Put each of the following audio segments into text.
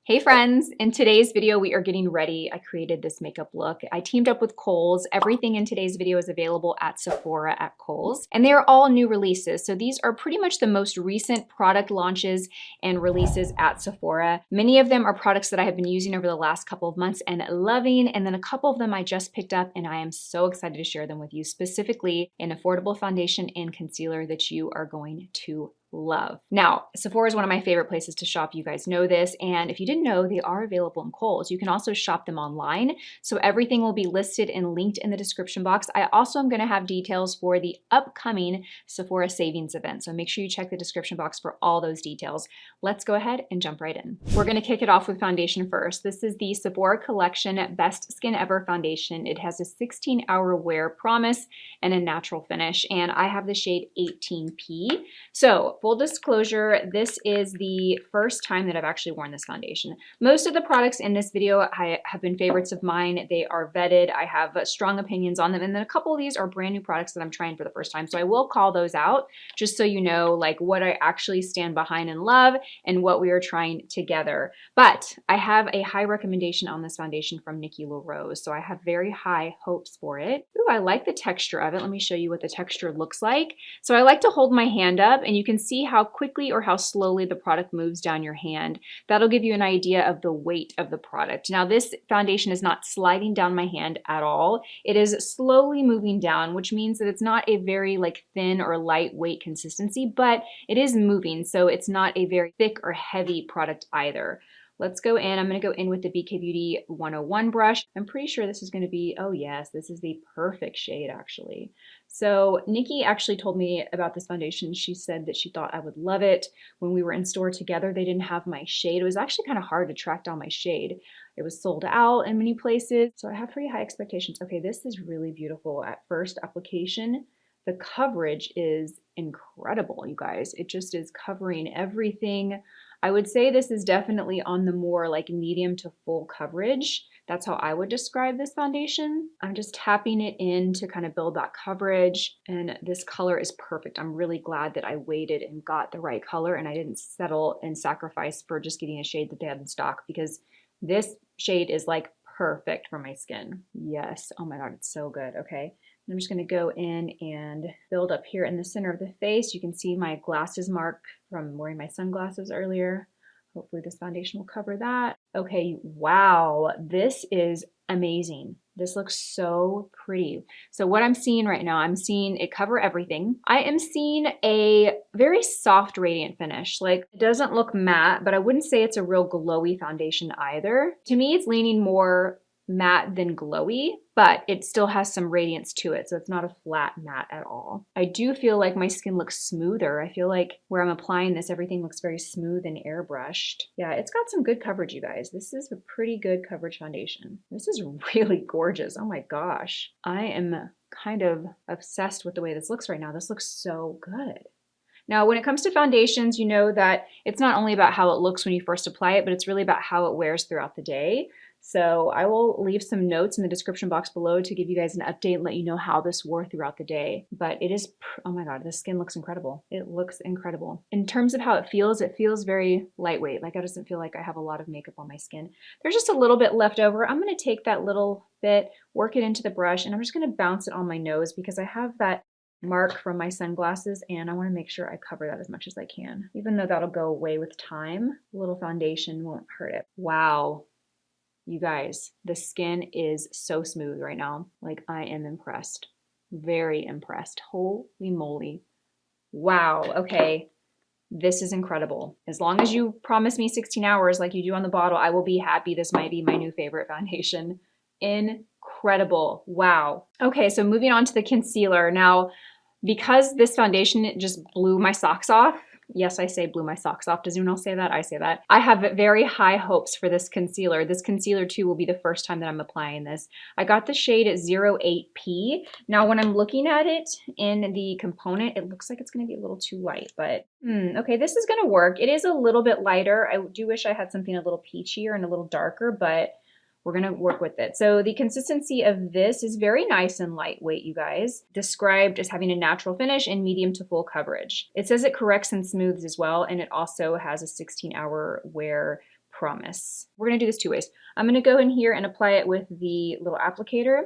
Hey friends, in today's video we are getting ready. I created this makeup look. I teamed up with Kohl's. Everything in today's video is available at Sephora at Kohl's, and they are all new releases. So these are pretty much the most recent product launches and releases at Sephora. Many of them are products that I have been using over the last couple of months and loving, and then a couple of them I just picked up and I am so excited to share them with you, specifically an affordable foundation and concealer that you are going to love. Now, Sephora is one of my favorite places to shop. You guys know this. And if you didn't know, they are available in Kohl's. You can also shop them online. So everything will be listed and linked in the description box. I also am going to have details for the upcoming Sephora savings event. So make sure you check the description box for all those details. Let's go ahead and jump right in. We're going to kick it off with foundation first. This is the Sephora Collection Best Skin Ever Foundation. It has a 16-hour wear promise and a natural finish. And I have the shade 18P. So full disclosure, this is the first time that I've actually worn this foundation. Most of the products in this video have been favorites of mine. They are vetted. I have strong opinions on them. And then a couple of these are brand new products that I'm trying for the first time. So I will call those out just so you know like what I actually stand behind and love and what we are trying together. But I have a high recommendation on this foundation from Nikki LaRose. So I have very high hopes for it. Ooh, I like the texture of it. Let me show you what the texture looks like. So I like to hold my hand up and you can see how quickly or how slowly the product moves down your hand. That'll give you an idea of the weight of the product. Now this foundation is not sliding down my hand at all. It is slowly moving down, which means that it's not a very like thin or lightweight consistency, but it is moving. So it's not a very thick or heavy product either. Let's go in. I'm going to go in with the BK Beauty 101 brush. I'm pretty sure this is going to be, oh yes, this is the perfect shade actually. So Nikki actually told me about this foundation. She said that she thought I would love it. When we were in store together, they didn't have my shade. It was actually kind of hard to track down my shade. It was sold out in many places. So I have pretty high expectations. Okay, this is really beautiful at first application. The coverage is incredible, you guys. It just is covering everything. I would say this is definitely on the more like medium to full coverage. That's how I would describe this foundation. I'm just tapping it in to kind of build that coverage. And this color is perfect. I'm really glad that I waited and got the right color and I didn't settle and sacrifice for just getting a shade that they had in stock, because this shade is like perfect for my skin. Yes. Oh my God, it's so good. Okay. I'm just going to go in and build up here in the center of the face. You can see my glasses mark from wearing my sunglasses earlier. Hopefully this foundation will cover that. Okay, wow, this is amazing. This looks so pretty. So what I'm seeing right now, I'm seeing it cover everything. I am seeing a very soft radiant finish. Like it doesn't look matte, but I wouldn't say it's a real glowy foundation either. To me, it's leaning more matte than glowy, but it still has some radiance to it. So it's not a flat matte at all. I do feel like my skin looks smoother. I feel like where I'm applying this, everything looks very smooth and airbrushed. Yeah, it's got some good coverage, you guys. This is a pretty good coverage foundation. This is really gorgeous. Oh my gosh. I am kind of obsessed with the way this looks right now. This looks so good. Now, when it comes to foundations, you know that it's not only about how it looks when you first apply it, but it's really about how it wears throughout the day. So I will leave some notes in the description box below to give you guys an update and let you know how this wore throughout the day. But it is, oh my God, this skin looks incredible. It looks incredible. In terms of how it feels very lightweight. Like it doesn't feel like I have a lot of makeup on my skin. There's just a little bit left over. I'm going to take that little bit, work it into the brush, and I'm just going to bounce it on my nose because I have that mark from my sunglasses and I want to make sure I cover that as much as I can. Even though that'll go away with time, a little foundation won't hurt it. Wow. You guys, the skin is so smooth right now. Like I am impressed. Very impressed. Holy moly. Wow. Okay. This is incredible. As long as you promise me 16 hours like you do on the bottle, I will be happy. This might be my new favorite foundation. Incredible. Wow. Okay. So moving on to the concealer. Now, because this foundation just blew my socks off. Yes, I say blew my socks off. Does anyone else say that? I say that. I have very high hopes for this concealer. This concealer too will be the first time that I'm applying this. I got the shade 08P. Now when I'm looking at it in the component, it looks like it's going to be a little too light, but okay, this is going to work. It is a little bit lighter. I do wish I had something a little peachier and a little darker, but we're going to work with it. So the consistency of this is very nice and lightweight, you guys. Described as having a natural finish and medium to full coverage. It says it corrects and smooths as well, and it also has a 16-hour wear promise. We're gonna do this two ways. I'm gonna go in here and apply it with the little applicator.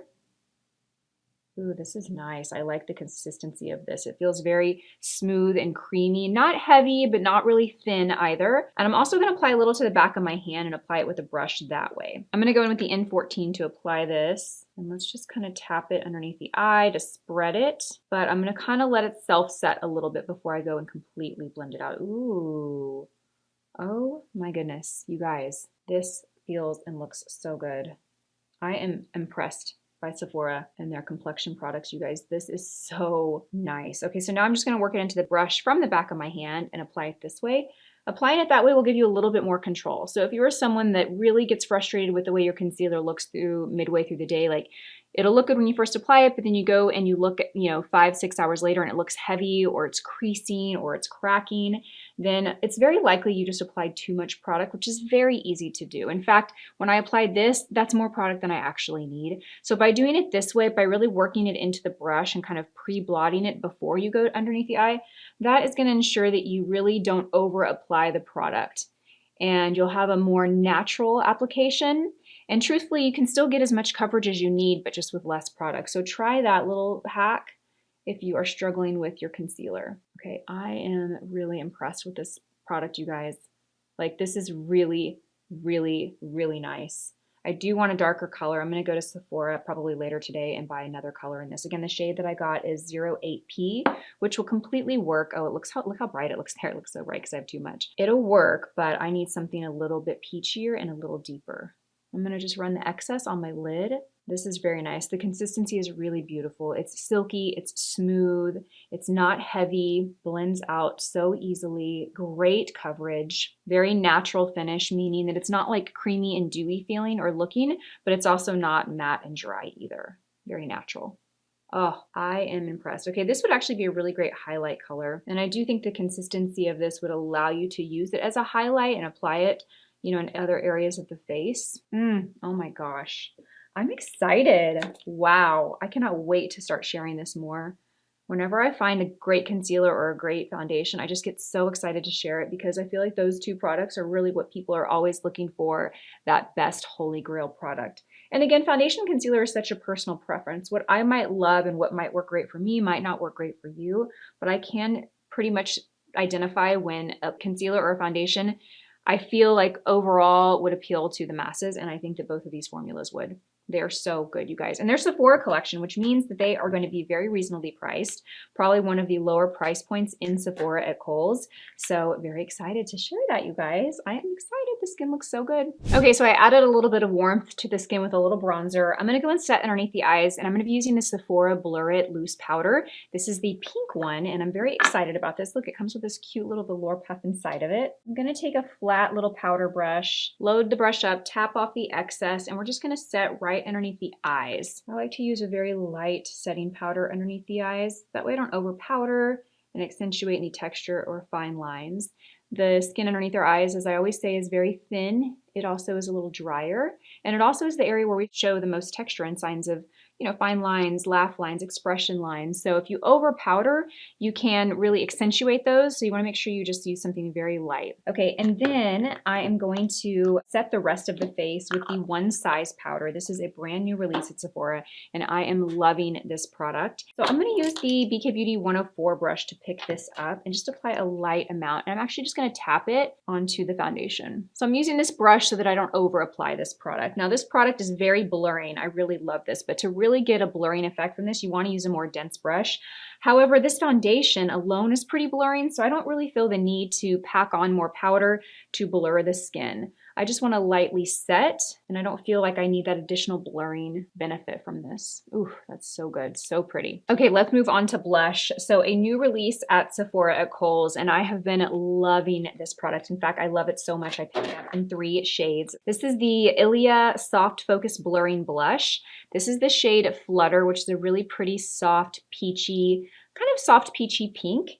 Ooh, this is nice. I like the consistency of this. It feels very smooth and creamy, not heavy, but not really thin either. And I'm also gonna apply a little to the back of my hand and apply it with a brush that way. I'm gonna go in with the N14 to apply this. And let's just kind of tap it underneath the eye to spread it. But I'm gonna kind of let it self-set a little bit before I go and completely blend it out. Ooh, oh my goodness, you guys. This feels and looks so good. I am impressed by Sephora and their complexion products, you guys. This is so nice. Okay, so now I'm just gonna work it into the brush from the back of my hand and apply it this way. Applying it that way will give you a little bit more control. So if you're someone that really gets frustrated with the way your concealer looks midway through the day, like it'll look good when you first apply it, but then you go and you look at, 5-6 hours later and it looks heavy or it's creasing or it's cracking, then it's very likely you just applied too much product, which is very easy to do. In fact, when I applied this, that's more product than I actually need. So by doing it this way, by really working it into the brush and kind of pre-blotting it before you go underneath the eye, that is going to ensure that you really don't over apply the product and you'll have a more natural application. And truthfully, you can still get as much coverage as you need, but just with less product. So try that little hack if you are struggling with your concealer. Okay, I am really impressed with this product, you guys. Like, this is really, really, really nice. I do want a darker color. I'm gonna go to Sephora probably later today and buy another color in this. Again, the shade that I got is 08P, which will completely work. Oh, look how bright it looks there. It looks so bright because I have too much. It'll work, but I need something a little bit peachier and a little deeper. I'm gonna just run the excess on my lid. This is very nice. The consistency is really beautiful. It's silky, it's smooth, it's not heavy, blends out so easily, great coverage, very natural finish, meaning that it's not like creamy and dewy feeling or looking, but it's also not matte and dry either. Very natural. Oh, I am impressed. Okay, this would actually be a really great highlight color. And I do think the consistency of this would allow you to use it as a highlight and apply it in other areas of the face. Oh my gosh. I'm excited. Wow. I cannot wait to start sharing this more. Whenever I find a great concealer or a great foundation, I just get so excited to share it because I feel like those two products are really what people are always looking for, that best holy grail product. And again, foundation and concealer is such a personal preference. What I might love and what might work great for me might not work great for you, but I can pretty much identify when a concealer or a foundation I feel like overall would appeal to the masses, and I think that both of these formulas would. They're so good, you guys. And they're Sephora collection, which means that they are going to be very reasonably priced, probably one of the lower price points in Sephora at Kohl's. So very excited to share that, you guys. I am excited. The skin looks so good. Okay, so I added a little bit of warmth to the skin with a little bronzer. I'm going to go and set underneath the eyes, and I'm going to be using the Sephora Blur It Loose Powder. This is the pink one, and I'm very excited about this. Look, it comes with this cute little velour puff inside of it. I'm going to take a flat little powder brush, load the brush up, tap off the excess, and we're just going to set right underneath the eyes. I like to use a very light setting powder underneath the eyes. That way I don't over powder and accentuate any texture or fine lines. The skin underneath our eyes, as I always say, is very thin. It also is a little drier, and it also is the area where we show the most texture and signs of fine lines, laugh lines, expression lines. So if you over powder, you can really accentuate those. So you want to make sure you just use something very light. Okay, and then I am going to set the rest of the face with the One Size powder. This is a brand new release at Sephora, and I am loving this product. So I'm going to use the BK Beauty 104 brush to pick this up and just apply a light amount. And I'm actually just going to tap it onto the foundation. So I'm using this brush so that I don't over apply this product. Now this product is very blurring. I really love this, but to really get a blurring effect from this, you want to use a more dense brush. However, this foundation alone is pretty blurring, so I don't really feel the need to pack on more powder to blur the skin. I just want to lightly set, and I don't feel like I need that additional blurring benefit from this. Ooh, that's so good, so pretty. Okay, let's move on to blush. So a new release at Sephora at Kohl's, and I have been loving this product. In fact, I love it so much I picked it up in 3 shades. This is the Ilia Soft Focus Blurring Blush. This is the shade Flutter, which is a really pretty soft, peachy, kind of soft peachy pink.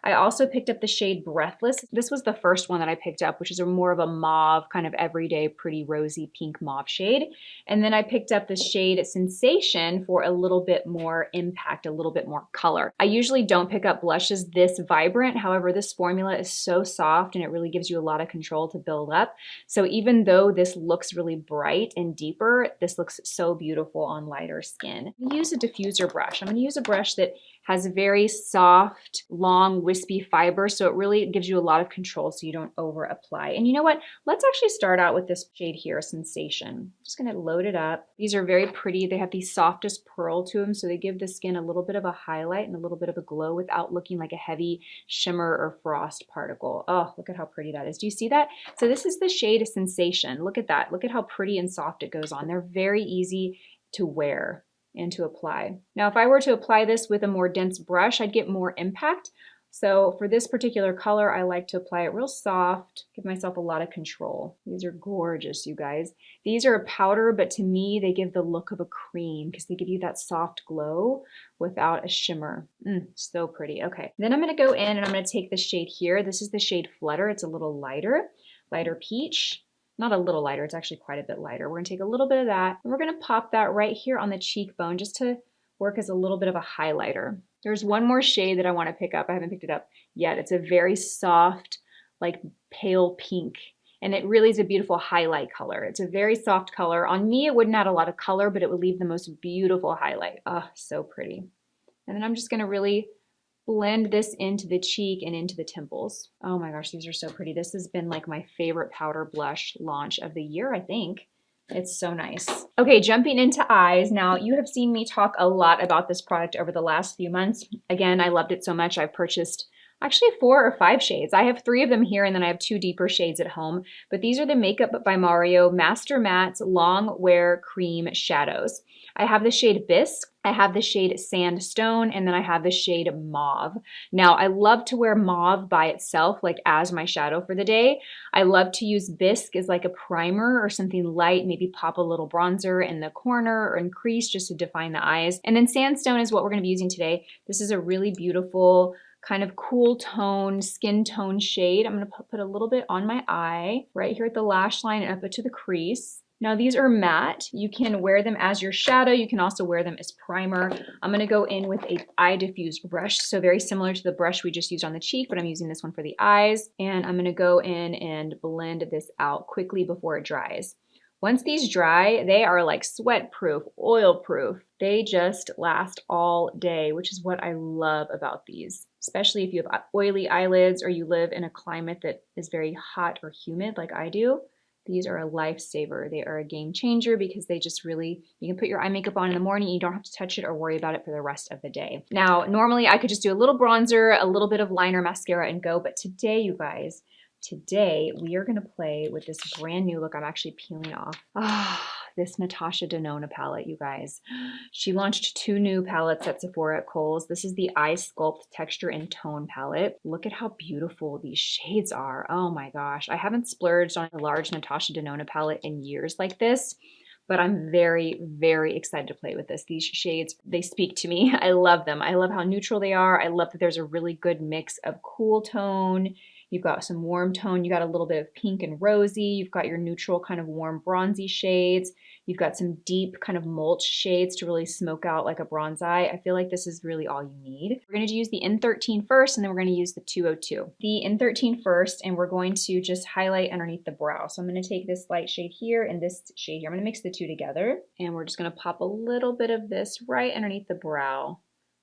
I also picked up the shade Breathless. This was the first one that I picked up, which is a more of a mauve, kind of everyday, pretty rosy pink mauve shade. And then I picked up the shade Sensation for a little bit more impact, a little bit more color. I usually don't pick up blushes this vibrant. However, this formula is so soft and it really gives you a lot of control to build up. So even though this looks really bright and deeper, this looks so beautiful on lighter skin. I'm gonna use a diffuser brush. I'm gonna use a brush that has very soft, long, wispy fiber, so it really gives you a lot of control so you don't over apply. And you know what? Let's actually start out with this shade here, Sensation. I'm just gonna load it up. These are very pretty. They have the softest pearl to them, so they give the skin a little bit of a highlight and a little bit of a glow without looking like a heavy shimmer or frost particle. Oh, look at how pretty that is. Do you see that? So this is the shade Sensation. Look at that. Look at how pretty and soft it goes on. They're very easy to wear and to apply. Now, if I were to apply this with a more dense brush, I'd get more impact. So for this particular color, I like to apply it real soft, give myself a lot of control. These are gorgeous, you guys. These are a powder, but to me, they give the look of a cream because they give you that soft glow without a shimmer. So pretty. Okay, then I'm gonna go in and I'm gonna take the shade here. This is the shade Flutter. It's a little lighter peach. Not a little lighter, it's actually quite a bit lighter. We're gonna take a little bit of that and we're gonna pop that right here on the cheekbone just to work as a little bit of a highlighter. There's one more shade that I wanna pick up. I haven't picked it up yet. It's a very soft, like pale pink. And it really is a beautiful highlight color. It's a very soft color. On me, it wouldn't add a lot of color, but it would leave the most beautiful highlight. Oh, so pretty. And then I'm just gonna really blend this into the cheek and into the temples. Oh my gosh, these are so pretty. This has been like my favorite powder blush launch of the year, I think. It's so nice. Okay, jumping into eyes. Now, you have seen me talk a lot about this product over the last few months. Again, I loved it so much, I've purchased actually 4 or 5 shades. I have 3 of them here and then I have 2 deeper shades at home. But these are the Makeup by Mario Master Mattes Long Wear Cream Shadows. I have the shade Bisque, I have the shade Sandstone, and then I have the shade Mauve. Now, I love to wear mauve by itself, like as my shadow for the day. I love to use Bisque as like a primer or something light, maybe pop a little bronzer in the corner or in crease just to define the eyes. And then Sandstone is what we're gonna be using today. This is a really beautiful, kind of cool tone, skin tone shade. I'm gonna put a little bit on my eye, right here at the lash line and up to the crease. Now these are matte. You can wear them as your shadow. You can also wear them as primer. I'm gonna go in with a eye diffused brush. So very similar to the brush we just used on the cheek, but I'm using this one for the eyes. And I'm gonna go in and blend this out quickly before it dries. Once these dry, they are like sweat proof, oil proof. They just last all day, which is what I love about these, especially if you have oily eyelids or you live in a climate that is very hot or humid like I do. These are a lifesaver. They are a game changer because they just really, you can put your eye makeup on in the morning, you don't have to touch it or worry about it for the rest of the day. Now, normally I could just do a little bronzer, a little bit of liner, mascara, and go, but today, you guys, today we are gonna play with this brand new look I'm actually peeling off. This Natasha Denona palette, you guys. She launched 2 new palettes at Sephora at Kohl's. This is the Eye Sculpt Texture and Tone palette. Look at how beautiful these shades are. Oh my gosh. I haven't splurged on a large Natasha Denona palette in years like this, but I'm very, very excited to play with this. These shades, they speak to me. I love them. I love how neutral they are. I love that there's a really good mix of cool tone. You've got some warm tone. You got a little bit of pink and rosy. You've got your neutral kind of warm bronzy shades. You've got some deep kind of mulch shades to really smoke out like a bronze eye. I feel like this is really all you need. We're going to use the N13 first, and then we're going to use the 202. The N13 first, and we're going to just highlight underneath the brow. So I'm going to take this light shade here and this shade here. I'm going to mix the 2 together, and we're just going to pop a little bit of this right underneath the brow,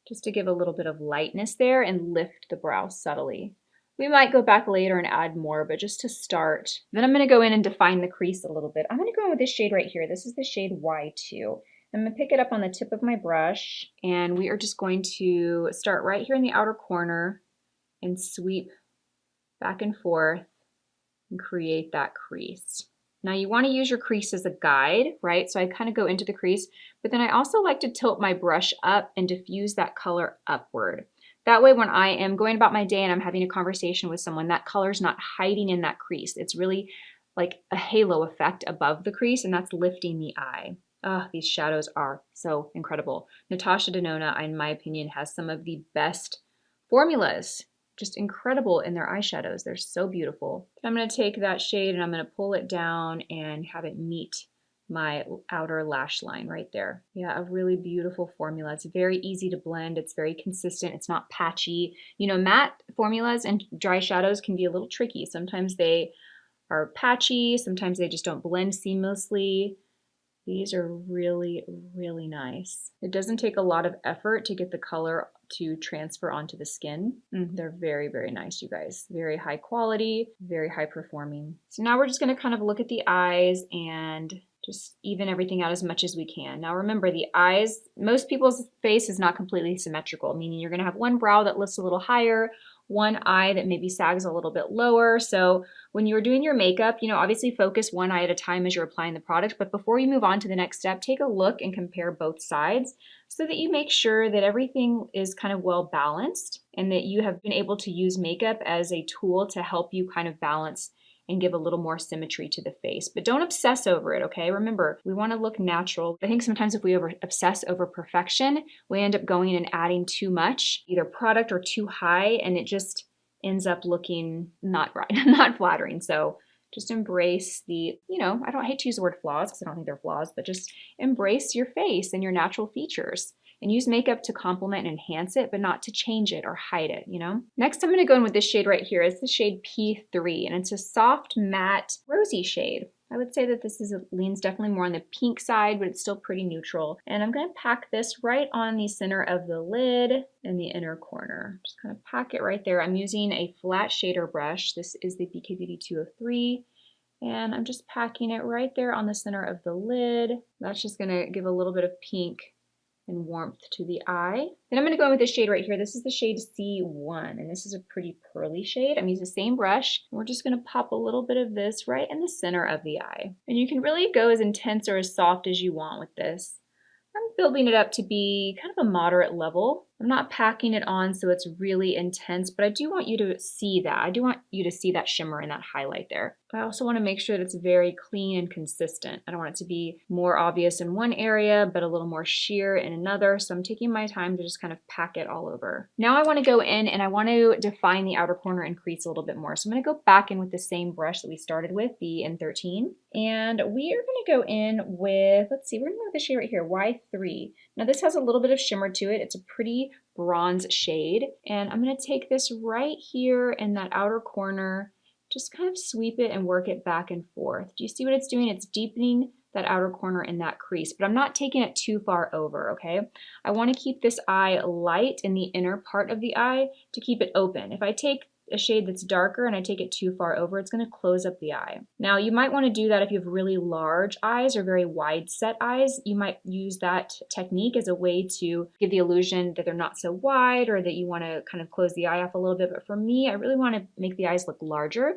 just to give a little bit of lightness there and lift the brow subtly. We might go back later and add more, but just to start. Then I'm going to go in and define the crease a little bit. I'm going to go in with this shade right here. This is the shade Y2. I'm going to pick it up on the tip of my brush, and we are just going to start right here in the outer corner and sweep back and forth and create that crease. Now you want to use your crease as a guide, right? So I kind of go into the crease, but then I also like to tilt my brush up and diffuse that color upward. That way, when I am going about my day and I'm having a conversation with someone, that color's not hiding in that crease. It's really like a halo effect above the crease, and that's lifting the eye. Oh, these shadows are so incredible. Natasha Denona, in my opinion, has some of the best formulas just incredible in their eyeshadows. They're so beautiful. I'm going to take that shade and I'm going to pull it down and have it meet my outer lash line right there. Yeah, a really beautiful formula. It's very easy to blend. It's very consistent. It's not patchy. You know, matte formulas and dry shadows can be a little tricky. Sometimes they are patchy. Sometimes they just don't blend seamlessly. These are really, really nice. It doesn't take a lot of effort to get the color to transfer onto the skin. They're very, very nice, you guys. Very high quality, very high performing. So now we're just gonna kind of look at the eyes and just even everything out as much as we can. Now remember, the eyes, most people's face is not completely symmetrical, meaning you're gonna have one brow that lifts a little higher, one eye that maybe sags a little bit lower. So when you're doing your makeup, you know, obviously focus one eye at a time as you're applying the product, but before you move on to the next step, take a look and compare both sides so that you make sure that everything is kind of well balanced and that you have been able to use makeup as a tool to help you kind of balance and give a little more symmetry to the face. But don't obsess over it, okay? Remember, we want to look natural. I think sometimes if we obsess over perfection, we end up going and adding too much, either product or too high, and it just ends up looking not right, not flattering. So just embrace the, you know, I don't hate to use the word flaws because I don't think they're flaws, but just embrace your face and your natural features. And use makeup to complement and enhance it, but not to change it or hide it, you know? Next, I'm gonna go in with this shade right here. It's the shade P3, and it's a soft, matte, rosy shade. I would say that this leans definitely more on the pink side, but it's still pretty neutral. And I'm gonna pack this right on the center of the lid in the inner corner. Just kind of pack it right there. I'm using a flat shader brush. This is the BK Beauty 203. And I'm just packing it right there on the center of the lid. That's just gonna give a little bit of pink and warmth to the eye. Then I'm going to go in with this shade right here. This is the shade C1, and this is a pretty pearly shade. I'm using the same brush. And we're just going to pop a little bit of this right in the center of the eye. And you can really go as intense or as soft as you want with this. I'm building it up to be kind of a moderate level. I'm not packing it on so it's really intense, but I do want you to see that. I do want you to see that shimmer and that highlight there. I also want to make sure that it's very clean and consistent. I don't want it to be more obvious in one area, but a little more sheer in another. So I'm taking my time to just kind of pack it all over. Now I want to go in and I want to define the outer corner and crease a little bit more. So I'm going to go back in with the same brush that we started with, the N13. And we are going to go in with, let's see, we're going to go with the shade right here, Y3. Now this has a little bit of shimmer to it. It's a pretty bronze shade. And I'm going to take this right here in that outer corner, just kind of sweep it and work it back and forth. Do you see what it's doing? It's deepening that outer corner in that crease, but I'm not taking it too far over, okay? I want to keep this eye light in the inner part of the eye to keep it open. If I take a shade that's darker and I take it too far over, it's going to close up the eye. Now you might want to do that if you have really large eyes or very wide set eyes. You might use that technique as a way to give the illusion that they're not so wide or that you want to kind of close the eye off a little bit. But for me, I really want to make the eyes look larger.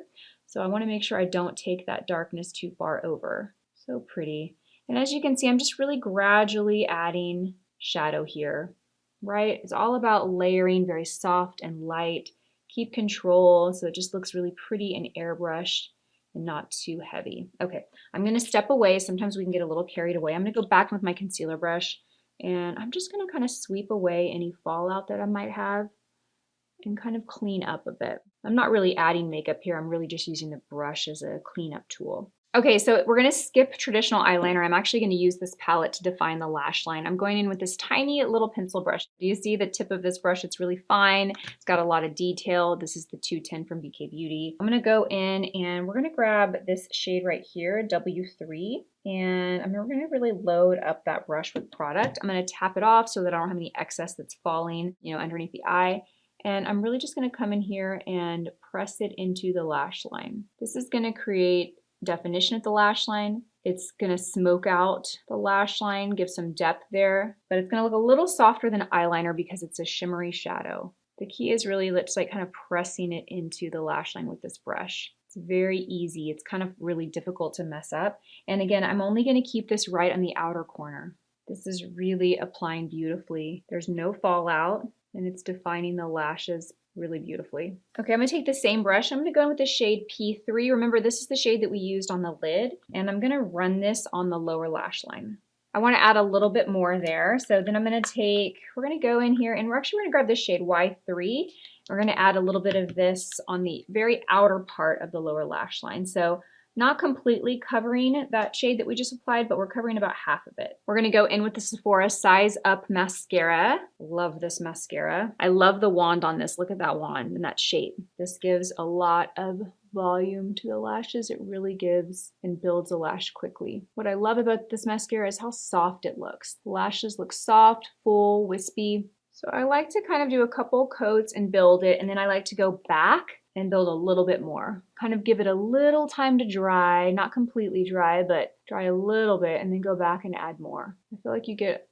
So I want to make sure I don't take that darkness too far over. So pretty. And as you can see, I'm just really gradually adding shadow here, right? It's all about layering, very soft and light. Keep control so it just looks really pretty and airbrushed and not too heavy. Okay, I'm going to step away. Sometimes we can get a little carried away. I'm going to go back with my concealer brush and I'm just going to kind of sweep away any fallout that I might have and kind of clean up a bit. I'm not really adding makeup here. I'm really just using the brush as a cleanup tool. Okay, so we're gonna skip traditional eyeliner. I'm actually gonna use this palette to define the lash line. I'm going in with this tiny little pencil brush. Do you see the tip of this brush? It's really fine. It's got a lot of detail. This is the 210 from BK Beauty. I'm gonna go in and we're gonna grab this shade right here, W3. And we're gonna really load up that brush with product. I'm gonna tap it off so that I don't have any excess that's falling, you know, underneath the eye. And I'm really just gonna come in here and press it into the lash line. This is gonna create definition at the lash line. It's gonna smoke out the lash line, give some depth there, but it's gonna look a little softer than eyeliner because it's a shimmery shadow. The key is really just like kind of pressing it into the lash line with this brush. It's very easy. It's kind of really difficult to mess up. And again, I'm only gonna keep this right on the outer corner. This is really applying beautifully. There's no fallout and it's defining the lashes really beautifully. Okay, I'm gonna take the same brush. I'm gonna go in with the shade P3. Remember, this is the shade that we used on the lid, and I'm gonna run this on the lower lash line. I wanna add a little bit more there. So then I'm gonna we're gonna go in here and we're actually gonna grab this shade Y3, We're gonna add a little bit of this on the very outer part of the lower lash line. So not completely covering that shade that we just applied, but we're covering about half of it. We're gonna go in with the Sephora Size Up Mascara. Love this mascara. I love the wand on this. Look at that wand and that shape. This gives a lot of volume to the lashes. It really gives and builds a lash quickly. What I love about this mascara is how soft it looks. The lashes look soft, full, wispy. So I like to kind of do a couple coats and build it, and then I like to go back and build a little bit more. Kind of give it a little time to dry, not completely dry, but dry a little bit, and then go back and add more. I feel like you get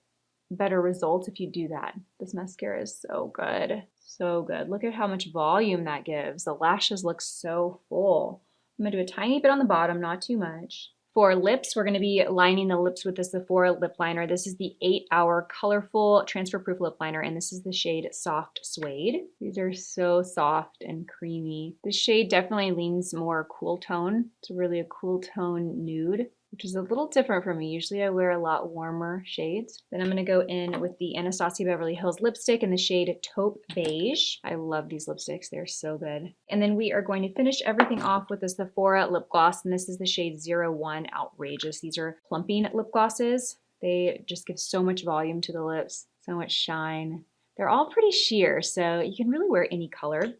better results if you do that. This mascara is so good. So good. Look at how much volume that gives. The lashes look so full. I'm gonna do a tiny bit on the bottom, not too much. For lips, we're gonna be lining the lips with the Sephora lip liner. This is the 8-Hour Colorful Transfer Proof Lip Liner, and this is the shade Soft Suede. These are so soft and creamy. This shade definitely leans more cool tone. It's really a cool tone nude, which is a little different for me. Usually I wear a lot warmer shades. Then I'm gonna go in with the Anastasia Beverly Hills lipstick in the shade Taupe Beige. I love these lipsticks, they're so good. And then we are going to finish everything off with the Sephora lip gloss, and this is the shade 01 Outrageous. These are plumping lip glosses. They just give so much volume to the lips, so much shine. They're all pretty sheer, so you can really wear any color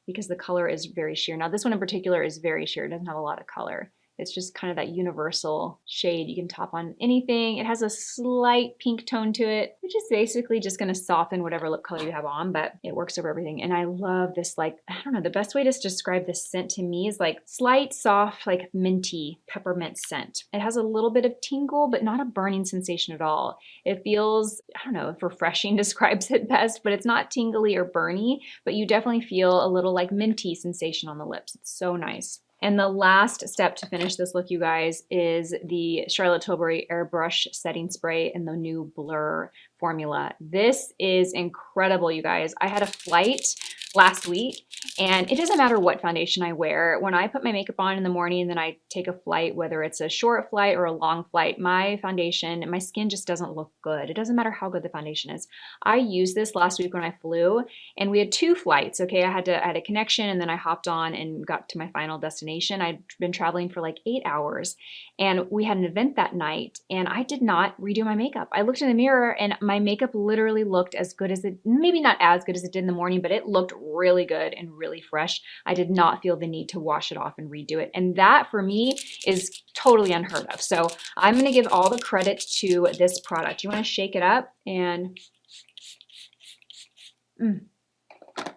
because the color is very sheer. Now this one in particular is very sheer, it doesn't have a lot of color. It's just kind of that universal shade. You can top on anything. It has a slight pink tone to it, which is basically just gonna soften whatever lip color you have on, but it works over everything. And I love this, like, I don't know, the best way to describe this scent to me is like slight, soft, like minty peppermint scent. It has a little bit of tingle, but not a burning sensation at all. It feels, I don't know if refreshing describes it best, but it's not tingly or burny, but you definitely feel a little like minty sensation on the lips. It's so nice. And the last step to finish this look, you guys, is the Charlotte Tilbury Airbrush Setting Spray in the new Blur formula. This is incredible, you guys. I had a flight last week, and it doesn't matter what foundation I wear. When I put my makeup on in the morning and then I take a flight, whether it's a short flight or a long flight, my foundation and my skin just doesn't look good. It doesn't matter how good the foundation is. I used this last week when I flew, and we had 2 flights, okay? I had a connection, and then I hopped on and got to my final destination. I'd been traveling for like 8 hours, and we had an event that night, and I did not redo my makeup. I looked in the mirror, and my makeup literally looked as good as it, maybe not as good as it did in the morning, but it looked really good and really fresh. I did not feel the need to wash it off and redo it. And that for me is totally unheard of. So I'm gonna give all the credit to this product. You wanna shake it up and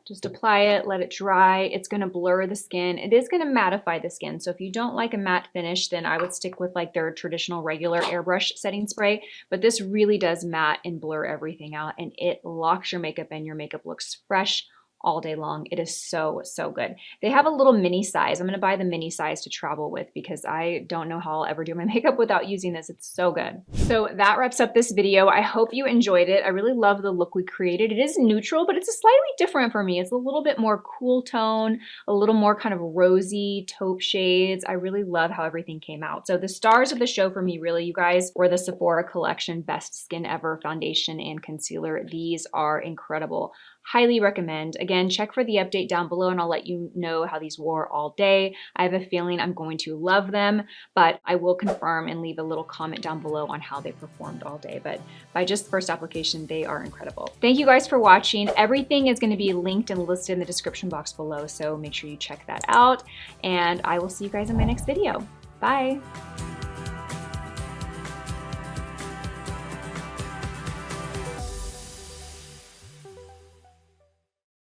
just apply it, let it dry. It's gonna blur the skin. It is gonna mattify the skin. So if you don't like a matte finish, then I would stick with like their traditional regular airbrush setting spray. But this really does matte and blur everything out, and it locks your makeup in. Your makeup looks fresh all day long. It is so, so good. They have a little mini size. I'm gonna buy the mini size to travel with because I don't know how I'll ever do my makeup without using this. It's so good. So that wraps up this video. I hope you enjoyed it. I really love the look we created. It is neutral, but it's a slightly different for me. It's a little bit more cool tone, a little more kind of rosy taupe shades. I really love how everything came out. So the stars of the show for me, really, you guys, were the Sephora Collection Best Skin Ever Foundation and Concealer. These are incredible. Highly recommend. Again, check for the update down below, and I'll let you know how these wore all day. I have a feeling I'm going to love them, but I will confirm and leave a little comment down below on how they performed all day. But by just first application, they are incredible. Thank you guys for watching. Everything is going to be linked and listed in the description box below, so make sure you check that out. And I will see you guys in my next video. Bye.